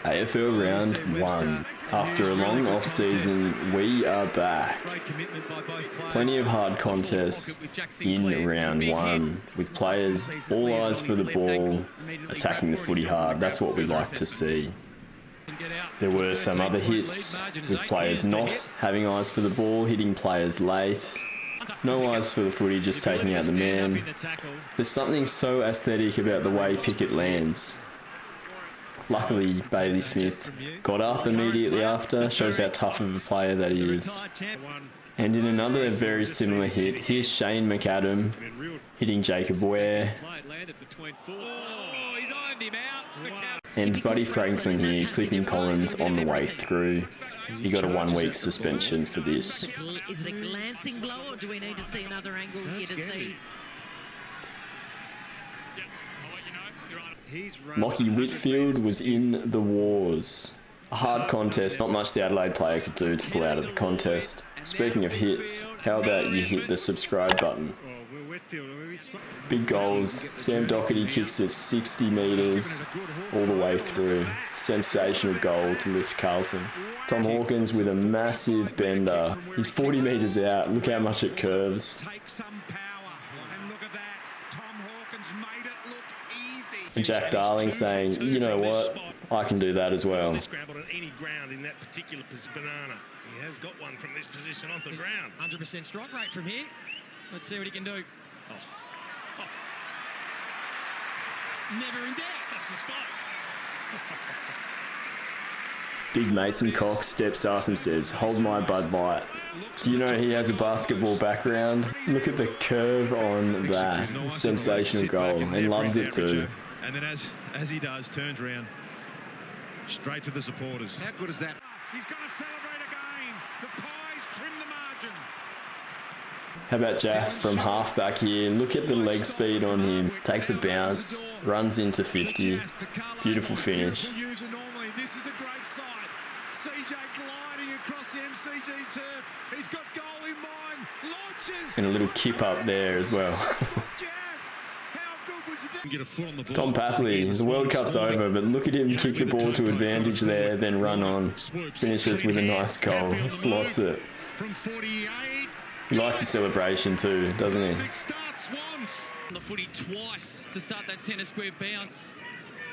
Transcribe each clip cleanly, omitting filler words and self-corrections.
AFL round 1. After a long off-season, we are back. Plenty of hard contests in round 1, with players all eyes for the ball, attacking the footy hard. That's what we like to see. There were some other hits, with players not having eyes for the ball, hitting players late. No eyes for the footy, just taking out the man. There's something so aesthetic about the way Pickett lands. Luckily, Bailey Smith got up immediately after, shows how tough of a player that he is. And in another very similar hit, here's Shane McAdam hitting Jacob Ware. And Buddy Franklin here clipping Collins on the way through. He got a 1-week suspension for this. Is it a glancing blow, or do we need to see another angle here to see? Lachie Whitfield was in the wars. A hard contest, not much the Adelaide player could do to pull out of the contest. Speaking of hits, how about you hit the subscribe button? Big goals. Sam Doherty kicks it 60 metres all the way through. Sensational goal to lift Carlton. Tom Hawkins with a massive bender. He's 40 metres out. Look how much it curves. And Jack Darling saying, you know what, I can do that as well. He has got one from this position on the ground. 100% strike rate from here. Let's see what he can do. Never in doubt. That's the spot. Big Mason Cox steps up and says, hold my Bud Light. Do you know he has a basketball background? Look at the curve on that. Sensational goal, and loves it too. And then as he does, turns around straight to the supporters. How good is that? He's going to celebrate again. The Pies trim the margin. How about Jaff from halfback here? Look at the leg speed on him. Takes a bounce, runs into 50. Beautiful finish. This is a great sight. CJ gliding across the MCG turf. He's got goal in mind. Launches. And a little kip up there as well. Tom Papley, the World Cup's over, but look at him kick the ball to advantage there, then run on. Finishes with a nice goal, slots it. He likes the celebration too, doesn't he? On the footy twice to start that centre square bounce.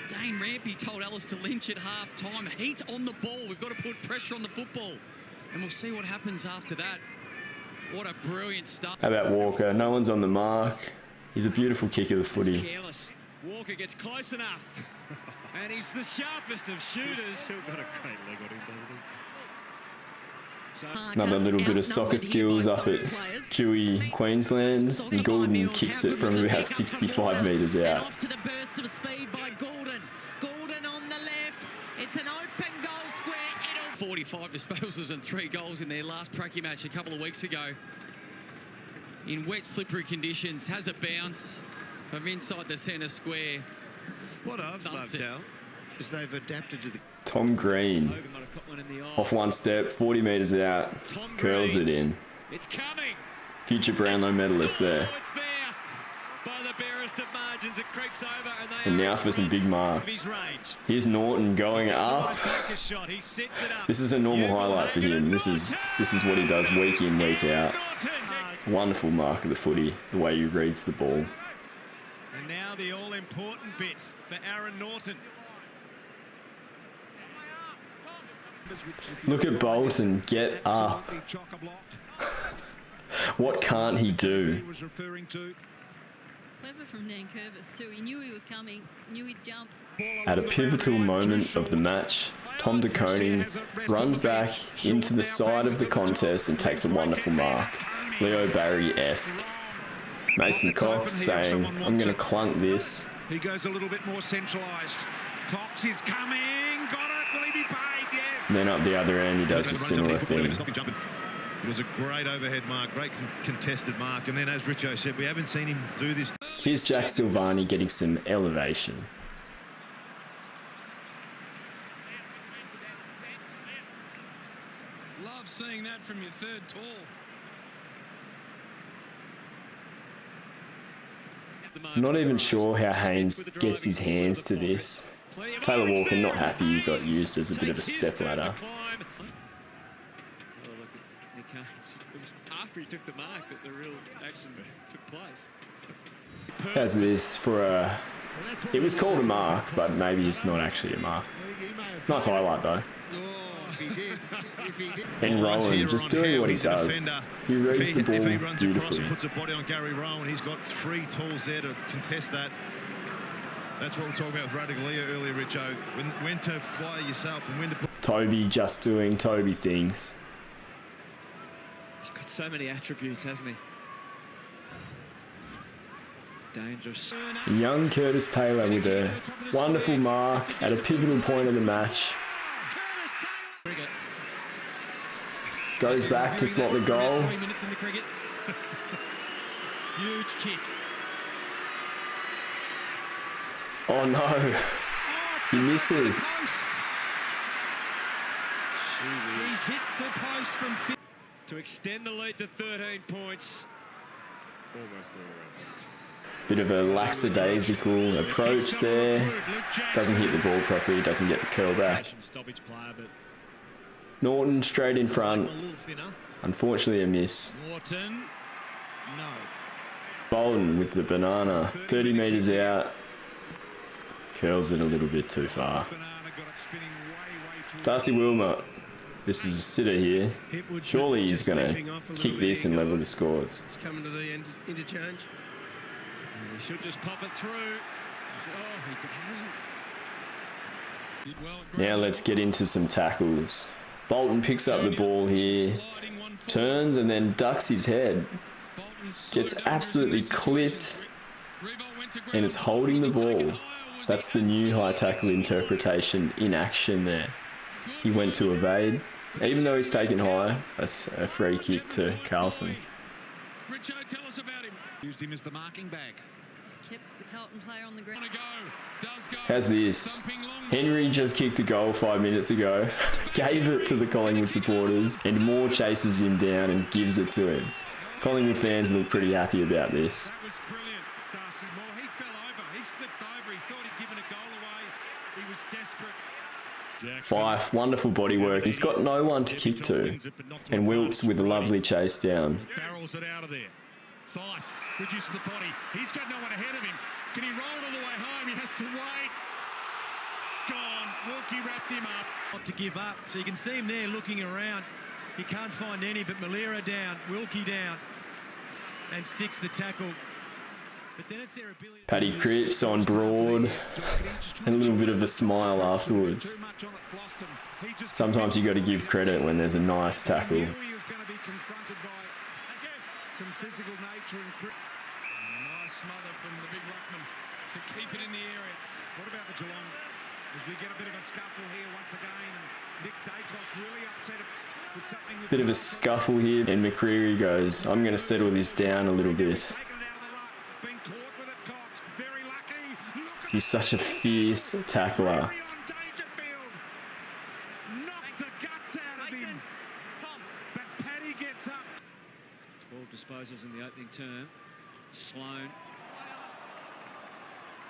Dane Rampy told Alistair Lynch at half time, heat on the ball, we've got to put pressure on the football. And we'll see what happens after that. What a brilliant start. How about Walker? No one's on the mark. He's a beautiful kick of the footy. Careless. Walker gets close enough. And he's the sharpest of shooters. Still got a great leg on him, doesn't he? Another little bit of soccer skills up at Dewey, Queensland. And Goulden kicks it from about 65 metres out. Off to the burst of speed by Goulden. Goulden on the left. It's an open goal square. 45 disposals and 3 goals in their last Pracky match a couple of weeks ago. In wet, slippery conditions, has a bounce from inside the centre square. What I've loved, Al, is they've adapted to the... Tom Green, off one step, 40 metres out, curls it in. It's coming. Future Brownlow medalist there. It's there. By the barest of margins, it creeps over, And now for some big marks. Here's Norton going up. This is a normal highlight for him. This is what he does week in, week out. Wonderful mark of the footy, the way he reads the ball. And now the all-important bits for Aaron Norton. Look at Bolton, get up. What can't he do? Clever from Dan Curvis too. He knew he was coming, knew he'd jump. At a pivotal moment of the match, Tom De Koning runs back into the side of the contest and takes a wonderful mark. Leo Barry-esque. Mason Cox saying, I'm going to clunk this. He goes a little bit more centralised. Cox is coming. Got it. Will he be paid? Yes. And then up the other end, he does a similar thing. It was a great overhead mark, great contested mark. And then, as Richo said, we haven't seen him do this. Here's Jack Silvani getting some elevation. Love seeing that from your third tall. Not even sure how Haynes gets his hands to this. Taylor Walker not happy he got used as a bit of a step ladder. It was after he took the mark that the real action took place. How's this for a... It was called a mark, but maybe it's not actually a mark. Nice highlight though. And Rowan just doing what he does. He reads the ball beautifully. Puts a body on Gary Rowan. He's got 3 tools there to contest that. That's what we're talking about with Radigalia earlier, Richo. When to fly yourself and when to put... Toby just doing Toby things. He's got so many attributes, hasn't he? Dangerous. Young Curtis Taylor with a wonderful mark at a pivotal point of the match. Goes back to slot the goal. 3 minutes in the cricket. Huge kick. Oh no, he misses. He's hit the post from... To extend the lead to 13 points. Almost there. Bit of a lackadaisical approach there. Doesn't hit the ball properly, doesn't get the curl back. Norton straight in front. Unfortunately a miss. Norton. No. Bolton with the banana. 30 metres out. Curls it a little bit too far. Darcy Wilmot. This is a sitter here. Surely he's going to kick this and level the scores. Coming to the interchange. And he should just pop it through. Oh, he hasn't. Now let's get into some tackles. Bolton picks up the ball here, turns and then ducks his head. Gets absolutely clipped and it's holding the ball. That's the new high tackle interpretation in action there. He went to evade. Even though he's taken high, that's a free kick to Carlson. Richo, tell us about him. Used him as the marking bag. Just kept the Carlton player on the ground. How's this? Henry just kicked a goal 5 minutes ago, gave it to the Collingwood supporters, and Moore chases him down and gives it to him. Collingwood fans look pretty happy about this. That was brilliant, Darcy Moore. He fell over. He slipped over. He thought he'd given a goal away. He was desperate. Fife, wonderful bodywork. He's got no one to kick to. And Wilkes with a lovely chase down. Barrels it out of there. Fife reduces the body. He's got no one ahead of him. Can he roll it all the way home? He has to wait. Gone. Wilkie wrapped him up. Not to give up. So you can see him there looking around. He can't find any, but Malera down, Wilkie down, and sticks the tackle. But then it's their ability. Paddy Cripps on Broad, and a little bit of a smile afterwards. Sometimes you got to give credit when there's a nice tackle. He was going to be confronted by some physical nature and Nice smother from the big ruckman to keep it in the area. What about the Geelong? As we get a bit of a scuffle here once again, and Nick Dacos really upset with something. Bit of a scuffle here, and McCreary goes, I'm going to settle this down a little bit. He's such a fierce tackler. Knocked the guts out of him. But Paddy gets up. 12 disposals in the opening term. Sloan.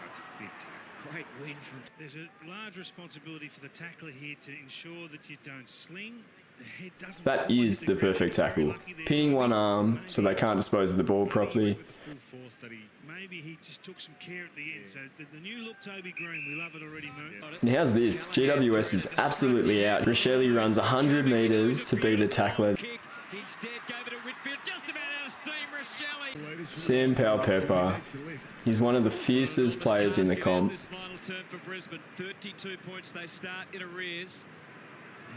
That's a big tackle. Great win from... There's a large responsibility for the tackler here to ensure that you don't sling. The head doesn't... That is the perfect tackle. Pinning one arm so they can't dispose of the ball properly. Maybe he just took some care at the end. So the new look Toby Green, we love it already, Mo. And how's this? GWS is absolutely out. Rochelle runs 100 metres to be the tackler. Instead gave it a Whitfield, just about out of steam, Rochelle. Sam Powell-Pepper. He's one of the fiercest players in the comp. This final turn for Brisbane, 32 points they start in arrears.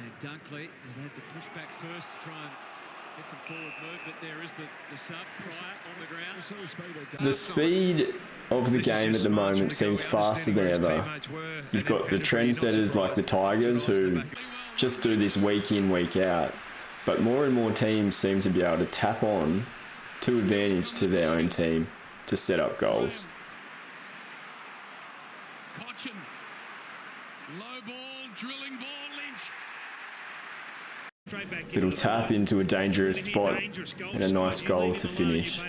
And Dunkley has had to push back first to try and get some forward movement. There is the sub prior on the ground. The speed of the game at the moment seems faster than ever. You've got the trendsetters like the Tigers who just do this week in, week out. But more and more teams seem to be able to tap on to advantage to their own team to set up goals. Cochin. Low ball, drilling ball, Lynch. It'll tap into a dangerous spot and a nice goal to finish.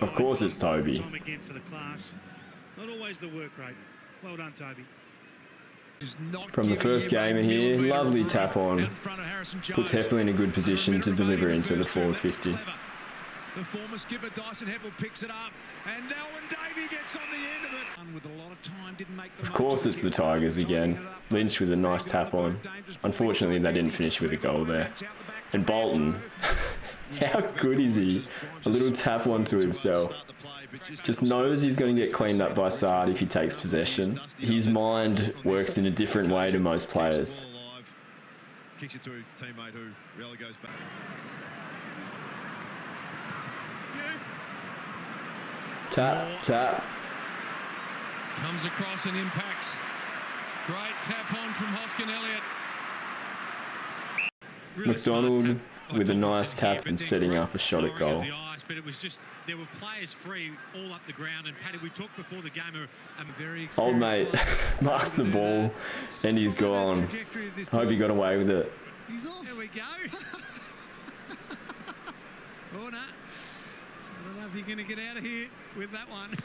Of course it's Toby. Not always the work rate. Well done, Toby. From the first gamer here, lovely tap on. Puts Heppel in a good position to deliver into the forward 50. The former skipper Dyson Heppel picks it up, and Nelwyn Davey gets on the end of it. With a lot of time, didn't make the Of course it's the Tigers again. Lynch with a nice tap on. Unfortunately, they didn't finish with a goal there. And Bolton, how good is he? A little tap on to himself. Just knows he's going to get cleaned up by Saad if he takes possession. His mind works in a different way to most players. Kicks it to a teammate who really goes back. Tap, tap. Comes across and impacts. Great tap on from Hoskin Elliott. McDonald with a nice tap and setting up a shot at goal. But it was just, there were players free all up the ground, and Paddy, we talked before the game, very old mate marks the ball and he's gone. Hope he got away with it. He's off. There we go. Oh, no. I don't know if you're going to get out of here with that one.